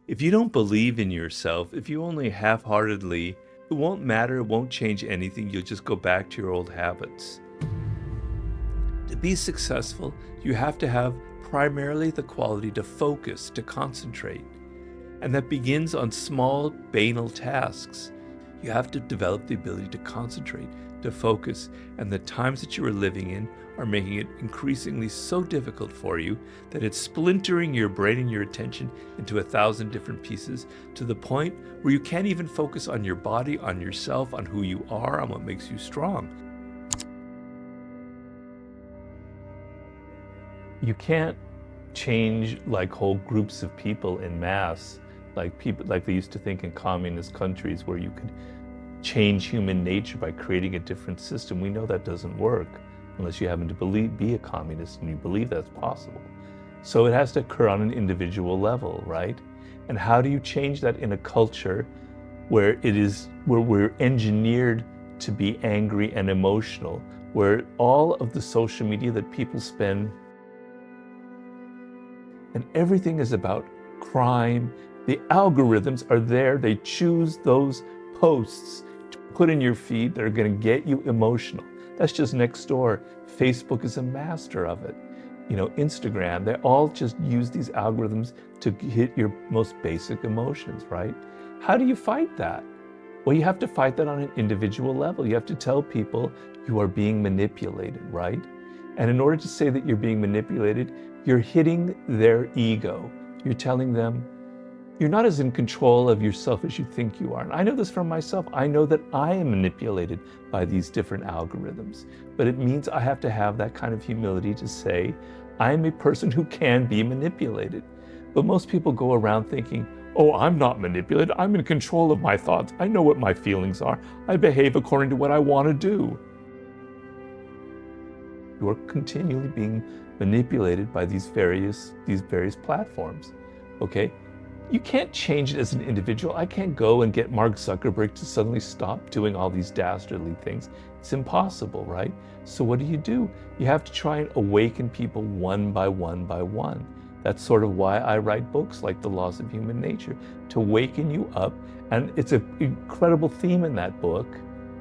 If you don't believe in yourself, if you only half-heartedly, it won't matter, it won't change anything, you'll just go back to your old habits. To be successful, you have to have primarily the quality to focus, to concentrate. And that begins on small, banal tasks. You have to develop the ability to concentrate, to focus, and the times that you are living in are making it increasingly so difficult for you that it's splintering your brain and your attention into 1,000 different pieces to the point where you can't even focus on your body, on yourself, on who you are, on what makes you strong. You can't change like whole groups of people in mass, like they used to think in communist countries where you could change human nature by creating a different system. We know that doesn't work unless you happen to be a communist and you believe that's possible. So it has to occur on an individual level, right? And how do you change that in a culture where we're engineered to be angry and emotional, where all of the social media that people spend, and everything is about crime. The algorithms are there. They choose those posts to put in your feed that are going to get you emotional. That's just next door. Facebook is a master of it. You know, Instagram, they all just use these algorithms to hit your most basic emotions, right? How do you fight that? Well, you have to fight that on an individual level. You have to tell people you are being manipulated, right? And in order to say that you're being manipulated, you're hitting their ego. You're telling them, you're not as in control of yourself as you think you are. And I know this from myself. I know that I am manipulated by these different algorithms. But it means I have to have that kind of humility to say, I'm a person who can be manipulated. But most people go around thinking, oh, I'm not manipulated. I'm in control of my thoughts. I know what my feelings are. I behave according to what I want to do. You're continually being manipulated by these various platforms, okay? You can't change it as an individual. I can't go and get Mark Zuckerberg to suddenly stop doing all these dastardly things. It's impossible, right? So what do? You have to try and awaken people one by one by one. That's sort of why I write books like The Laws of Human Nature, to waken you up. And it's an incredible theme in that book.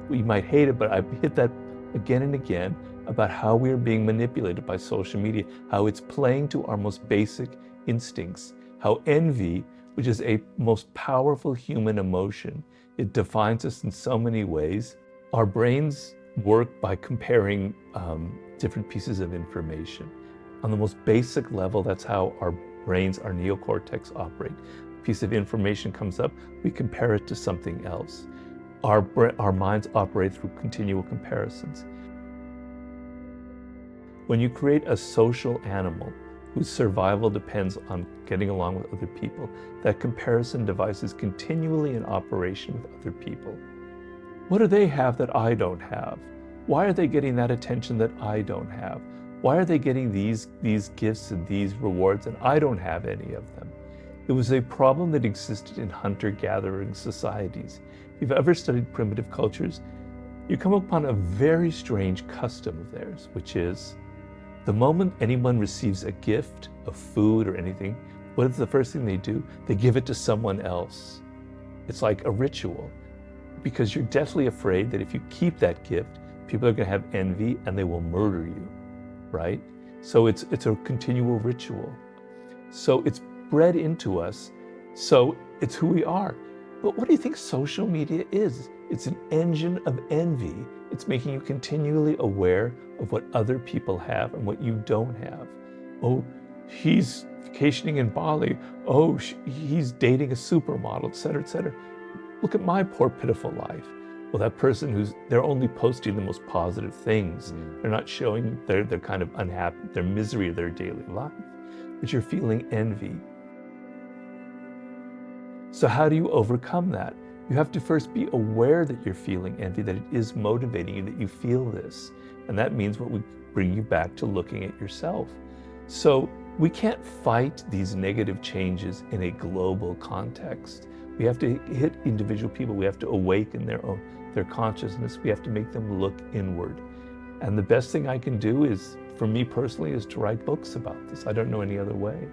You might hate it, but I hit that again and again about how we are being manipulated by social media, how it's playing to our most basic instincts, how envy, which is a most powerful human emotion, it defines us in so many ways. Our brains work by comparing different pieces of information. On the most basic level, that's how our brains, our neocortex operate. A piece of information comes up, we compare it to something else. Our minds operate through continual comparisons. When you create a social animal whose survival depends on getting along with other people, that comparison device is continually in operation with other people. What do they have that I don't have? Why are they getting that attention that I don't have? Why are they getting these gifts and these rewards and I don't have any of them? It was a problem that existed in hunter-gathering societies. If you've ever studied primitive cultures, you come upon a very strange custom of theirs, which is the moment anyone receives a gift of food or anything, what is the first thing they do? They give it to someone else. It's like a ritual, because you're deathly afraid that if you keep that gift, people are going to have envy and they will murder you, right? So it's a continual ritual. So it's bred into us. So it's who we are. But what do you think social media is? It's an engine of envy. It's making you continually aware of what other people have and what you don't have. Oh, he's vacationing in Bali. Oh, he's dating a supermodel, et cetera, et cetera. Look at my poor, pitiful life. Well, that person they're only posting the most positive things. They're not showing their kind of unhappy, their misery of their daily life. But you're feeling envy. So how do you overcome that? You have to first be aware that you're feeling envy, that it is motivating you, that you feel this. And that means what would bring you back to looking at yourself. So we can't fight these negative changes in a global context. We have to hit individual people. We have to awaken their consciousness. We have to make them look inward. And the best thing I can do is, for me personally, is to write books about this. I don't know any other way.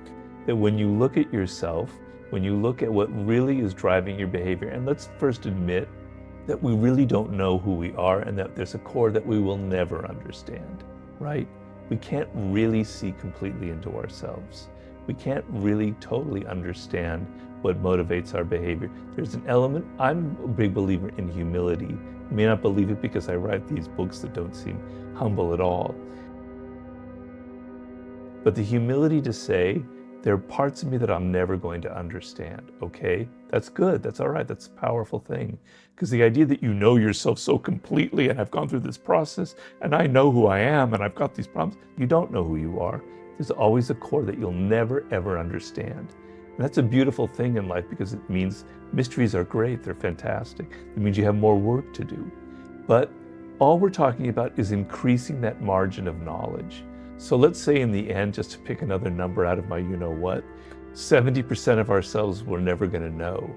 that when you look at yourself, when you look at what really is driving your behavior, and let's first admit that we really don't know who we are and that there's a core that we will never understand, right? We can't really see completely into ourselves. We can't really totally understand what motivates our behavior. There's an element, I'm a big believer in humility. You may not believe it because I write these books that don't seem humble at all. But the humility to say, there are parts of me that I'm never going to understand, okay? That's good, that's all right, that's a powerful thing. Because the idea that you know yourself so completely and I've gone through this process and I know who I am and I've got these problems, you don't know who you are. There's always a core that you'll never ever understand. And that's a beautiful thing in life because it means mysteries are great, they're fantastic. It means you have more work to do. But all we're talking about is increasing that margin of knowledge. So let's say in the end, just to pick another number out of my you-know-what, 70% of ourselves we're never going to know,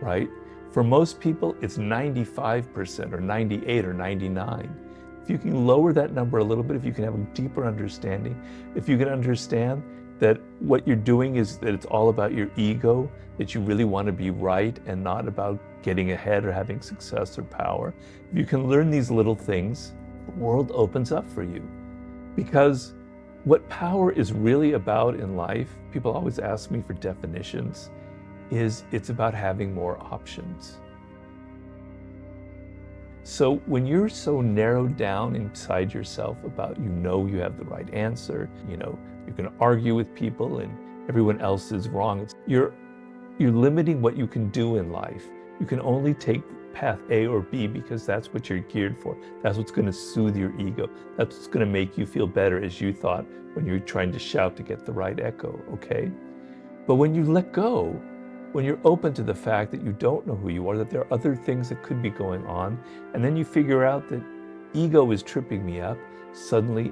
right? For most people, it's 95% or 98 or 99. If you can lower that number a little bit, if you can have a deeper understanding, if you can understand that what you're doing is that it's all about your ego, that you really want to be right and not about getting ahead or having success or power. If you can learn these little things, the world opens up for you. Because what power is really about in life, people always ask me for definitions, is it's about having more options. So when you're so narrowed down inside yourself about you have the right answer, you're going to argue with people and everyone else is wrong, you're limiting what you can do in life. You can only take path A or B because that's what you're geared for. That's what's going to soothe your ego. That's what's going to make you feel better, as you thought when you were trying to shout to get the right echo, okay? But when you let go, when you're open to the fact that you don't know who you are, that there are other things that could be going on, and then you figure out that ego is tripping me up, suddenly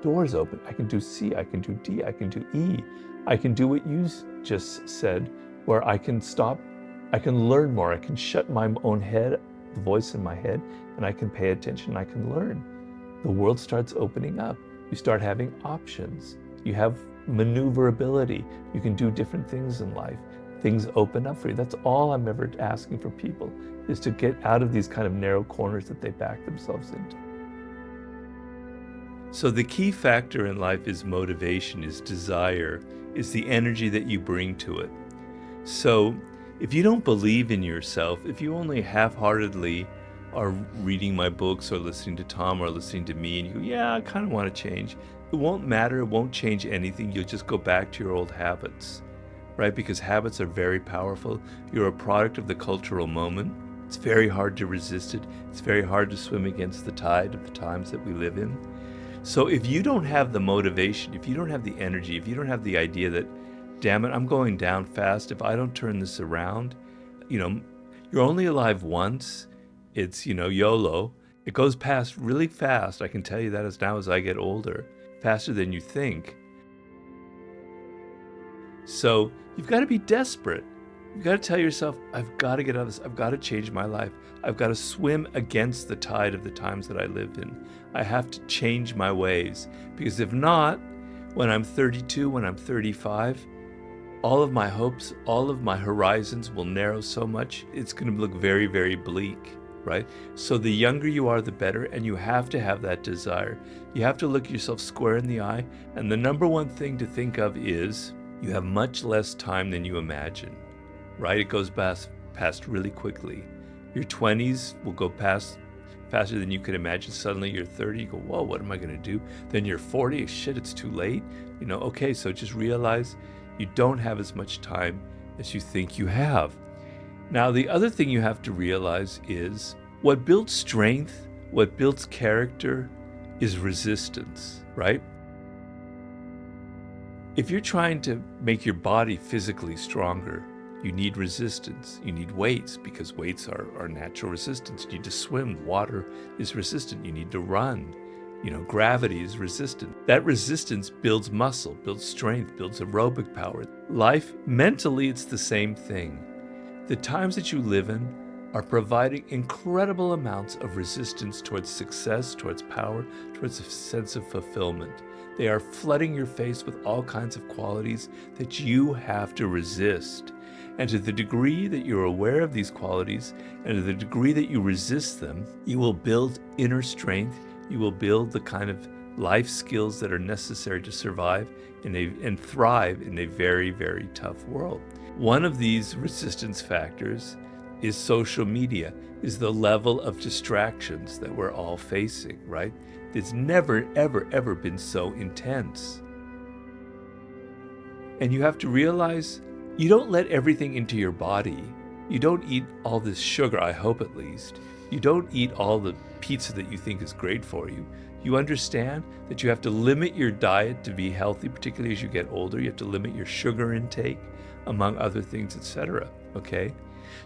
doors open. I can do C, I can do D, I can do E. I can do what you just said, where I can stop, I can learn more, I can shut my own head, the voice in my head, and I can pay attention, I can learn. The world starts opening up. You start having options. You have maneuverability. You can do different things in life. Things open up for you. That's all I'm ever asking for people, is to get out of these kind of narrow corners that they back themselves into. So the key factor in life is motivation, is desire, is the energy that you bring to it. So if you don't believe in yourself, if you only half-heartedly are reading my books or listening to Tom or listening to me and you go, yeah, I kind of want to change, it won't matter, it won't change anything. You'll just go back to your old habits, right? Because habits are very powerful. You're a product of the cultural moment. It's very hard to resist it. It's very hard to swim against the tide of the times that we live in. So if you don't have the motivation, if you don't have the energy, if you don't have the idea that, damn it, I'm going down fast, if I don't turn this around, you're only alive once. It's, YOLO. It goes past really fast. I can tell you that as I get older, faster than you think. So you've got to be desperate. You've got to tell yourself, I've got to get out of this. I've got to change my life. I've got to swim against the tide of the times that I live in. I have to change my ways. Because if not, when I'm 32, when I'm 35, all of my hopes, all of my horizons will narrow so much, it's going to look very, very bleak, right? So the younger you are, the better, and you have to have that desire. You have to look yourself square in the eye, and the number one thing to think of is you have much less time than you imagine, right? It goes past really quickly. Your 20s will go past faster than you could imagine. Suddenly you're 30, you go, whoa, what am I going to do? Then you're 40, shit, it's too late. Okay, so just realize you don't have as much time as you think you have. Now, the other thing you have to realize is what builds strength, what builds character is resistance, right? If you're trying to make your body physically stronger, you need resistance. You need weights, because weights are natural resistance. You need to swim. Water is resistant. You need to run. Gravity is resistant. That resistance builds muscle, builds strength, builds aerobic power. Life, mentally, it's the same thing. The times that you live in are providing incredible amounts of resistance towards success, towards power, towards a sense of fulfillment. They are flooding your face with all kinds of qualities that you have to resist. And to the degree that you're aware of these qualities, and to the degree that you resist them, you will build inner strength, you will build the kind of life skills that are necessary to survive and thrive in a very, very tough world. One of these resistance factors is social media, is the level of distractions that we're all facing, right? It's never, ever, ever been so intense. And you have to realize you don't let everything into your body. You don't eat all this sugar, I hope at least. You don't eat all the pizza that you think is great for you. You understand that you have to limit your diet to be healthy, particularly as you get older. You have to limit your sugar intake, among other things, etc. Okay?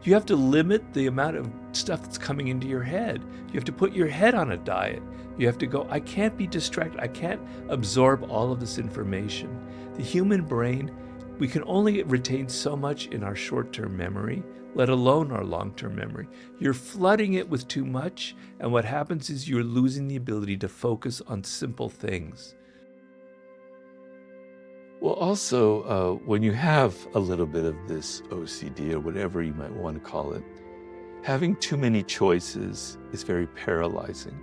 You have to limit the amount of stuff that's coming into your head. You have to put your head on a diet. You have to go, I can't be distracted. I can't absorb all of this information. The human brain, we can only retain so much in our short-term memory, let alone our long-term memory. You're flooding it with too much, and what happens is you're losing the ability to focus on simple things. Well, also, when you have a little bit of this OCD or whatever you might want to call it, having too many choices is very paralyzing.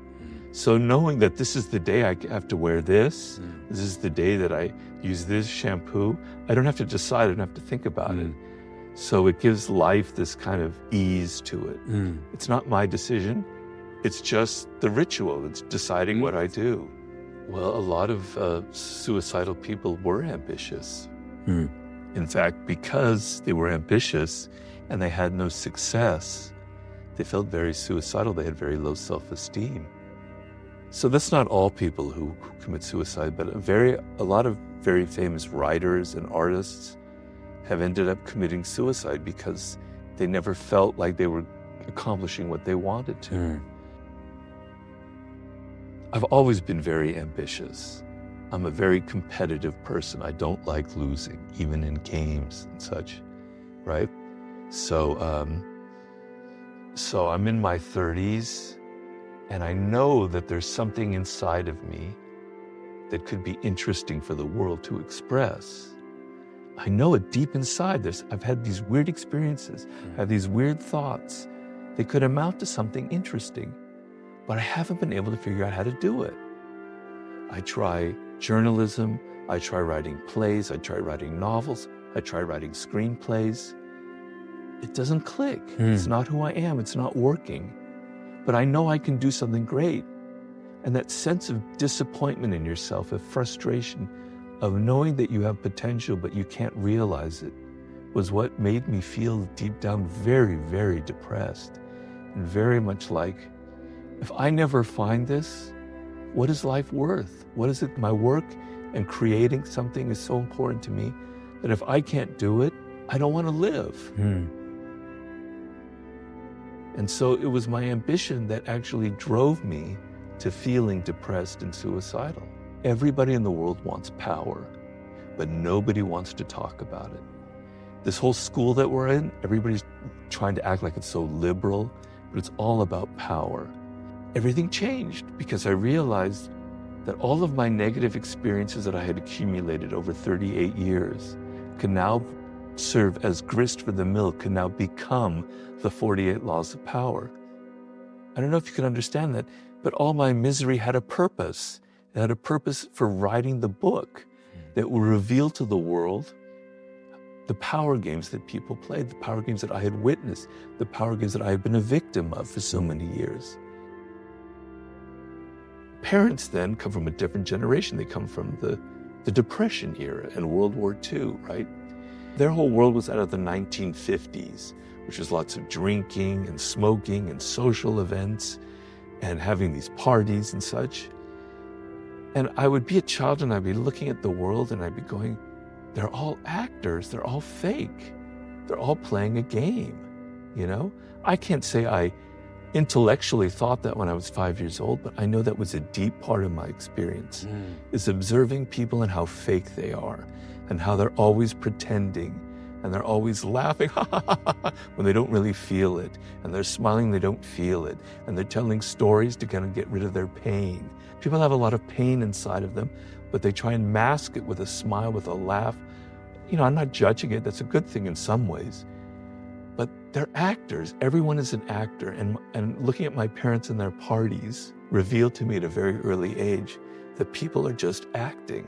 So knowing that this is the day I have to wear this, this is the day that I use this shampoo, I don't have to decide, I don't have to think about it. So it gives life this kind of ease to it. It's not my decision, it's just the ritual, it's deciding what I do. Well, a lot of suicidal people were ambitious. In fact, because they were ambitious and they had no success, they felt very suicidal, they had very low self-esteem. So that's not all people who commit suicide, but a lot of very famous writers and artists have ended up committing suicide because they never felt like they were accomplishing what they wanted to. I've always been very ambitious. I'm a very competitive person. I don't like losing, even in games and such, right? So I'm in my 30s, and I know that there's something inside of me that could be interesting for the world to express. I know it deep inside. I've had these weird experiences, I have these weird thoughts. They could amount to something interesting, but I haven't been able to figure out how to do it. I try journalism, I try writing plays, I try writing novels, I try writing screenplays. It doesn't click. It's not who I am, it's not working. But I know I can do something great. And that sense of disappointment in yourself, of frustration, of knowing that you have potential but you can't realize it, was what made me feel deep down very, very depressed. And very much like, if I never find this, what is life worth? What is it? My work and creating something is so important to me that if I can't do it, I don't want to live. And so it was my ambition that actually drove me to feeling depressed and suicidal. Everybody in the world wants power, but nobody wants to talk about it. This whole school that we're in, everybody's trying to act like it's so liberal, but it's all about power. Everything changed because I realized that all of my negative experiences that I had accumulated over 38 years can now serve as grist for the mill, can now become the 48 laws of power. I don't know if you can understand that, but all my misery had a purpose. It had a purpose for writing the book that would reveal to the world the power games that people played, the power games that I had witnessed, the power games that I had been a victim of for so many years. Parents then come from a different generation. They come from the Depression era and World War II, right? Their whole world was out of the 1950s, which was lots of drinking and smoking and social events and having these parties and such. And I would be a child and I'd be looking at the world and I'd be going, they're all actors, they're all fake. They're all playing a game, you know? I can't say I intellectually thought that when I was 5 years old, but I know that was a deep part of my experience, is observing people and how fake they are and how they're always pretending and they're always laughing when they don't really feel it, and they're smiling, they don't feel it, and they're telling stories to kind of get rid of their pain. People have a lot of pain inside of them, but they try and mask it with a smile, with a laugh. I'm not judging it. That's a good thing in some ways. But they're actors. Everyone is an actor. And looking at my parents and their parties revealed to me at a very early age that people are just acting,